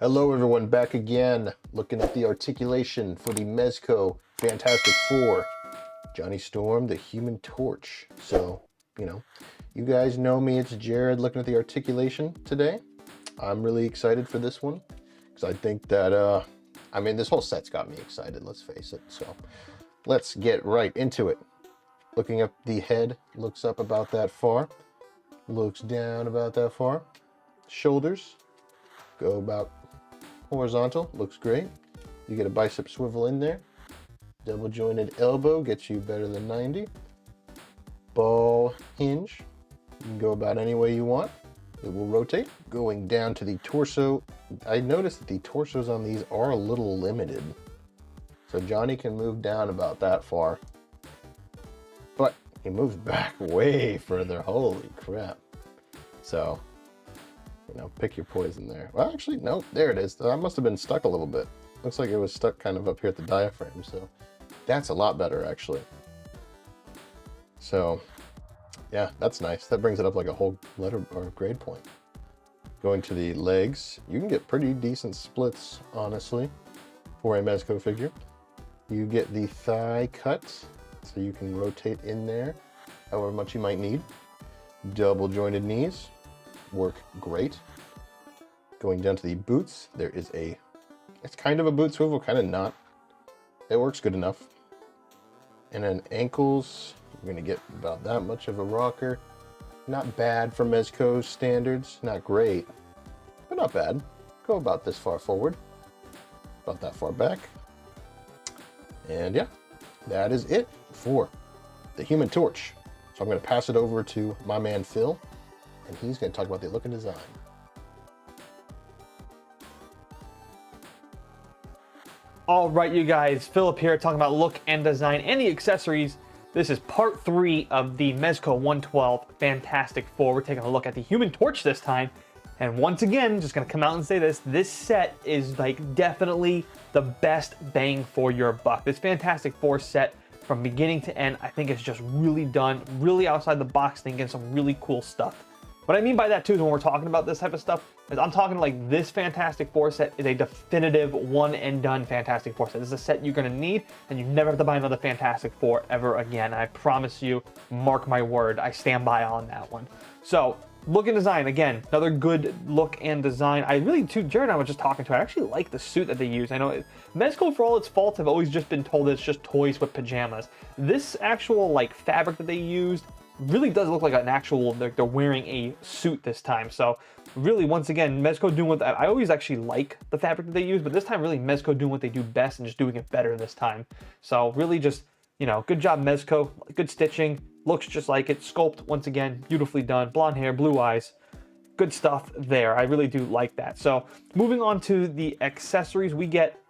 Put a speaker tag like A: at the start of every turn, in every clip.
A: Hello everyone, back again, looking at the articulation for the Mezco Fantastic Four. Johnny Storm, the Human Torch. So, you guys know me, it's Jared looking at the articulation today. I'm really excited for this one, because I think that, this whole set's got me excited, let's face it. So, let's get right into it. Looking up the head, looks up about that far. Looks down about that far. Shoulders go about horizontal, looks great. You get a bicep swivel in there. Double jointed elbow gets you better than 90. Ball hinge, you can go about any way you want. It will rotate. Going down to the torso, I noticed that the torsos on these are a little limited. So Johnny can move down about that far. But he moves back way further, holy crap. So, pick your poison there. Well, actually, no, there it is. That must have been stuck a little bit. Looks like it was stuck kind of up here at the diaphragm, so that's a lot better, actually. So, yeah, that's nice. That brings it up like a whole letter or grade point. Going to the legs, you can get pretty decent splits, honestly, for a Mezco figure. You get the thigh cut, so you can rotate in there however much you might need. Double jointed knees work great. Going down to the boots, there is it's kind of a boot swivel, kind of not. It works good enough. And then ankles, you're gonna get about that much of a rocker. Not bad for Mezco's standards, not great, but not bad. Go about this far forward, about that far back. And yeah, that is it for the Human Torch. So I'm gonna pass it over to my man Phil, and he's going to talk about the look and design.
B: All right, you guys, Philip here talking about look and design and the accessories. This is part 3 of the Mezco 112 Fantastic Four. We're taking a look at the Human Torch this time. And once again, just going to come out and say this set is like definitely the best bang for your buck. This Fantastic Four set from beginning to end, I think is just really done, really outside the box thinking some really cool stuff. What I mean by that too is when we're talking about this type of stuff, is I'm talking like this Fantastic Four set is a definitive one and done Fantastic Four set. This is a set you're gonna need and you never have to buy another Fantastic Four ever again. I promise you, mark my word, I stand by on that one. So, look and design, again, another good look and design. I really, too, Jared and I were just talking to, I actually like the suit that they use. I know Mezco, for all its faults, I've always just been told that it's just toys with pajamas. This actual like fabric that they used really does look like an actual, they're wearing a suit this time. So really, once again, Mezco doing what, I always actually like the fabric that they use, but this time really Mezco doing what they do best and just doing it better this time. So really just, good job Mezco, good stitching, looks just like it, sculpt, once again, beautifully done, blonde hair, blue eyes, good stuff there. I really do like that. So moving on to the accessories, we get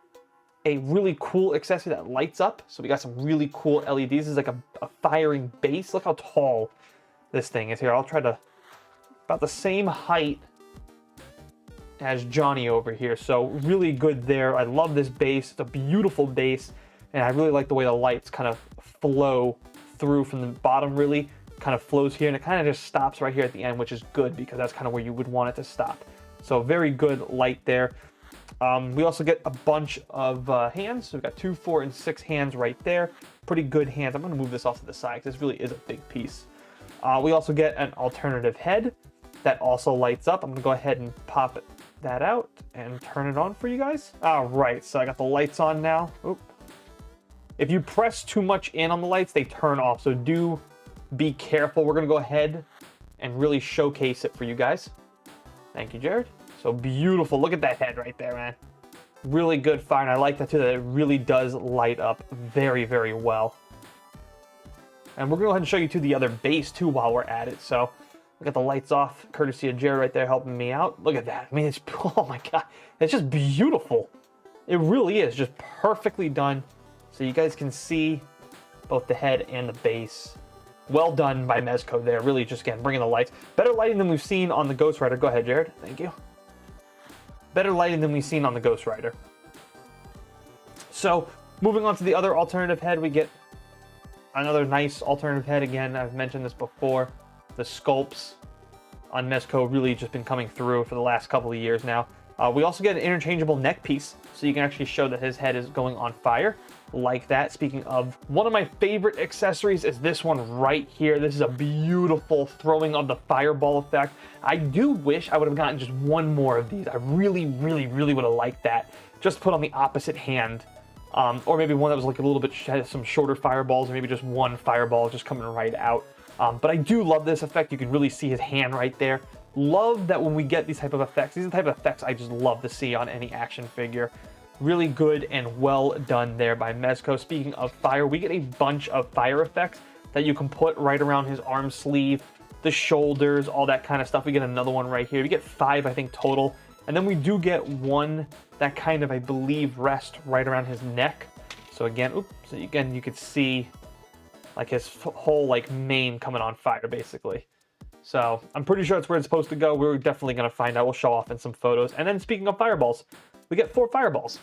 B: a really cool accessory that lights up. So we got some really cool LEDs. This is like a firing base. Look how tall this thing is here. I'll try to, about the same height as Johnny over here. So really good there. I love this base. It's a beautiful base. And I really like the way the lights kind of flow through from the bottom, really kind of flows here. And it kind of just stops right here at the end, which is good because that's kind of where you would want it to stop. So very good light there. We also get a bunch of hands. So we've got 2, 4, and 6 hands right there. Pretty good hands. I'm going to move this off to the side because this really is a big piece. We also get an alternative head that also lights up. I'm going to go ahead and pop that out and turn it on for you guys. All right, so I got the lights on now. Oop. If you press too much in on the lights, they turn off. So do be careful. We're going to go ahead and really showcase it for you guys. Thank you, Jared. So beautiful. Look at that head right there, man. Really good fire. And I like that too, that it really does light up very, very well. And we're going to go ahead and show you too the other base too while we're at it. So we got the lights off, courtesy of Jared right there helping me out. Look at that. I mean, it's, oh my God. It's just beautiful. It really is just perfectly done. So you guys can see both the head and the base. Well done by Mezco there. Really just, again, bringing the lights. Better lighting than we've seen on the Ghost Rider. Go ahead, Jared. Thank you. Better lighting than we've seen on the Ghost Rider. So moving on to the other alternative head, we get another nice alternative head. Again, I've mentioned this before. The sculpts on Mezco really just been coming through for the last couple of years now. We also get an interchangeable neck piece, so you can actually show that his head is going on fire like that. Speaking of, one of my favorite accessories is this one right here. This is a beautiful throwing of the fireball effect. I do wish I would have gotten just one more of these. I really, really, really would have liked that. Just put on the opposite hand. Or maybe one that was like a little bit, had some shorter fireballs, or maybe just one fireball just coming right out. But I do love this effect. You can really see his hand right there. Love that when we get these type of effects, these are the type of effects I just love to see on any action figure. Really good and well done there by Mezco. Speaking of fire, we get a bunch of fire effects that you can put right around his arm sleeve, the shoulders, all that kind of stuff. We get another one right here. We get 5, I think, total. And then we do get one that kind of, I believe, rests right around his neck. So again, you could see like his whole like mane coming on fire, basically. So I'm pretty sure that's where it's supposed to go. We're definitely going to find out. We'll show off in some photos. And then speaking of fireballs, we get 4 fireballs.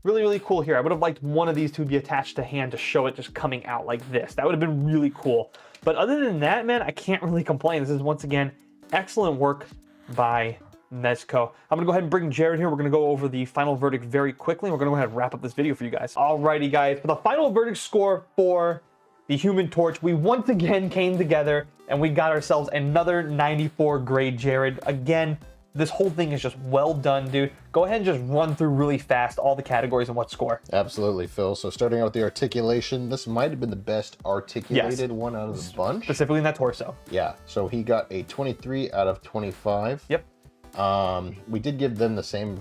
B: Really, really cool here. I would have liked one of these to be attached to hand to show it just coming out like this. That would have been really cool. But other than that, man, I can't really complain. This is, once again, excellent work by Mezco. I'm going to go ahead and bring Jared here. We're going to go over the final verdict very quickly. We're going to go ahead and wrap up this video for you guys. Alrighty, guys. For the final verdict score for the Human Torch, we once again came together and we got ourselves another 94 grade Jared. Again, this whole thing is just well done, dude. Go ahead and just run through really fast all the categories and what score.
A: Absolutely, Phil. So starting out with the articulation, this might have been the best articulated one out of the bunch.
B: Specifically in that torso.
A: Yeah, so he got a 23 out of 25.
B: Yep.
A: We did give them the same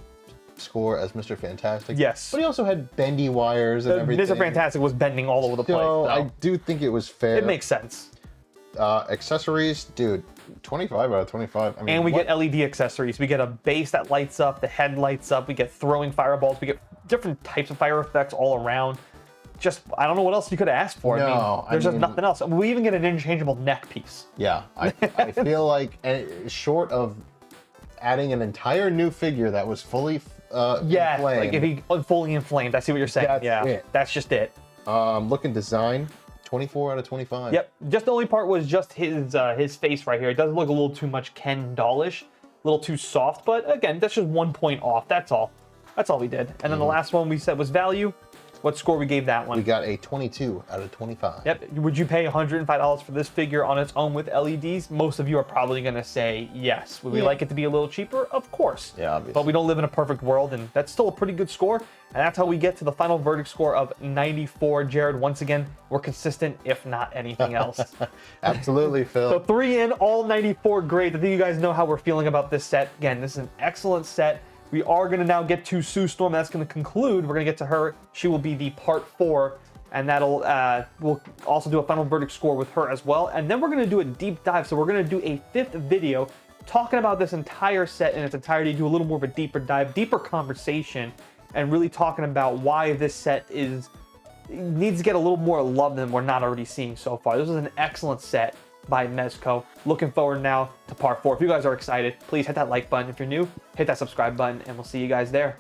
A: score as Mr. Fantastic.
B: Yes.
A: But he also had bendy wires and everything.
B: Mr. Fantastic was bending all over the place.
A: So
B: So
A: I do think it was fair.
B: it makes sense.
A: Accessories, dude, 25 out of 25. I mean,
B: And we get LED accessories. We get a base that lights up, the head lights up, we get throwing fireballs, we get different types of fire effects all around. Just, I don't know what else you could have asked for.
A: No,
B: there's just nothing else. We even get an interchangeable neck piece.
A: Yeah, I feel like short of adding an entire new figure that was fully
B: Yeah,
A: inflamed,
B: like if he fully inflamed. I see what you're saying.
A: That's
B: yeah,
A: it.
B: that's just it.
A: Look and design, 24 out of 25.
B: Yep. Just the only part was just his face right here. It does look a little too much Ken dollish, a little too soft. But again, that's just 1 point off. That's all. That's all we did. And then the last one we said was value. What score we gave that one?
A: We got a 22 out of 25.
B: Yep. Would you pay $105 for this figure on its own with LEDs? Most of you are probably going to say yes. Would we like it to be a little cheaper? Of course.
A: Yeah, obviously.
B: But we don't live in a perfect world, and that's still a pretty good score. And that's how we get to the final verdict score of 94. Jared, once again, we're consistent, if not anything else.
A: Absolutely, Phil.
B: So 3 in, all 94 grades. I think you guys know how we're feeling about this set. Again, this is an excellent set. We are going to now get to Sue Storm. That's going to conclude. We're going to get to her. She will be the part 4, and that'll we'll also do a final verdict score with her as well. And then we're going to do a deep dive. So we're going to do a 5th video talking about this entire set in its entirety, do a little more of a deeper dive, deeper conversation, and really talking about why this set needs to get a little more love than we're not already seeing so far. This is an excellent set by Mezco. Looking forward now to part 4. If you guys are excited, please hit that like button. If you're new, hit that subscribe button, and we'll see you guys there.